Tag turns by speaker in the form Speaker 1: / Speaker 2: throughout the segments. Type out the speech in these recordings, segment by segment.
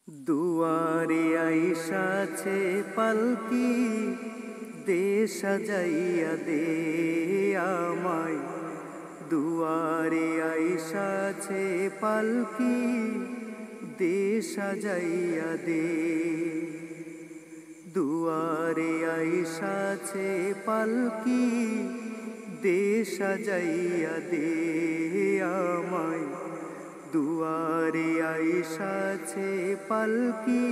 Speaker 1: দুয়ারে আইসাছে পালকি, দে সাজাইয়া দে আমায়। দুয়ারে আইসাছে পালকি, দে সাজাইয়া দে। দুয়ারে আইসাছে পালকি, দে সাজাইয়া দে আমায়। দুয়ারে আইসাছে পালকি,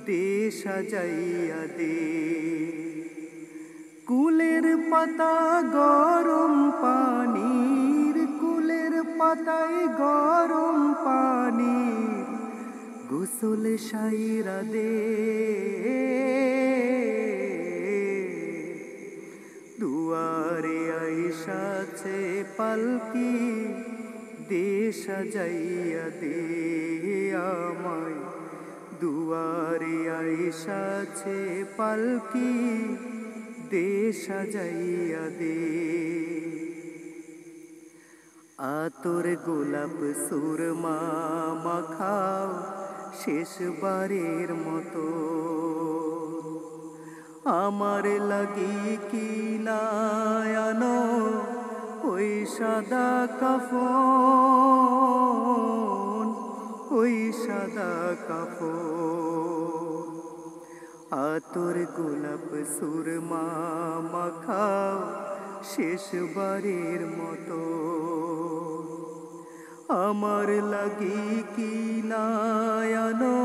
Speaker 1: দে সাজাইয়া দে। কুলের পাতা গরম পানির, কুলের পাতায় গরম পানির গোসল সাইরা দে। দুয়ারে আইসাছে পালকি, দে সাজাইয়া দে আমায়। দুয়ারে আইসাছে পালকি, দে সাজাইয়া দে। আতর গোলাপ সুরমা মাখাও শেষবারের মতো, আমার লাগি কি নায়ানো ওই সাদা কাফন, ওই সাদা কাফন। আতর গোলাপ সুরমা মাখাও শেষবারের মতো, আমার লাগি কি নায়ানো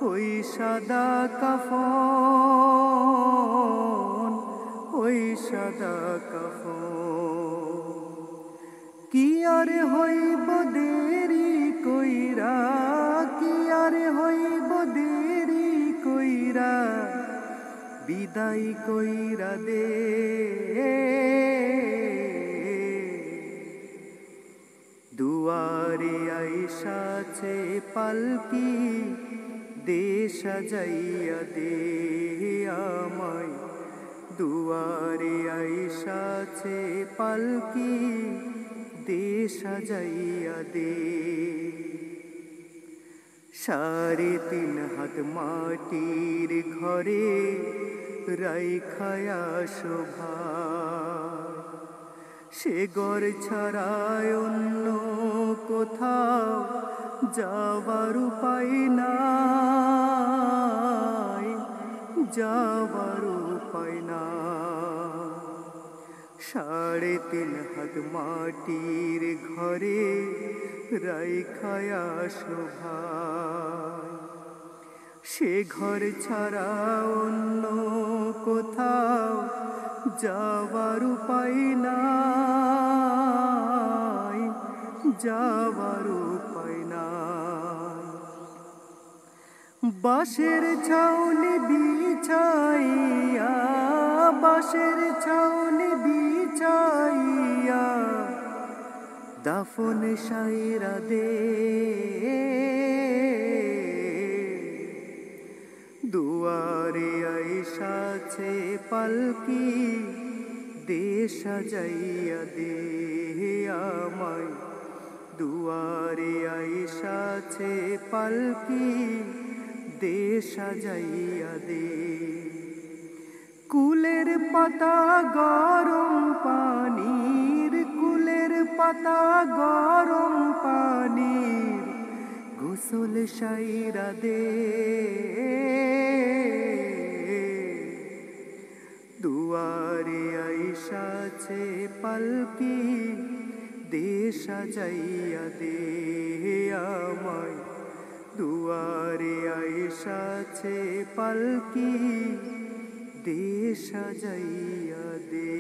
Speaker 1: ওই সাদা কাফন, ওই সাদা কাফন। কি আর হইব দেরি কইরা, কি আর হইব দেরি কইরা, বিদায় কইরা দে। দুয়ারে আইসাছে পালকি, দে সাজাইয়া দে আমায়। দুয়ারে আইসাছে পালকি, দে সাজাইয়া দে। 3.5 হাত মাটির ঘরে রাইখায়া শোভা, সে ঘর ছাড়ায় অন্য কোথাও যাবার উপায় নাই, যাবার উপায় নাই। 3.5 হাত মাটির ঘরে রাইখায়া শোভা, সে ঘর ছাড়া অন্য কোথাও যাবার উপায় নাই, যাবার উপায় নাই। বাঁশের ছাউনি বিছাইয়া, বাঁশের ছাউনি বিছাইয়া দাফন সাইরা দে। দুয়ারে আইসাছে পালকি, দে সাজাইয়া দে আমায়। দুয়ারে আইসাছে পালকি, দে সাজাইয়া দে। কুলের পাতা গরম পানির, কুলের পাতা গরম পানির গোসল সাইরা দে। দুয়ারে আইসাছে পালকি, দে সাজাইয়া দে আমায়। দুয়ারে আইসাছে পালকি, দে সাজাইয়া দে।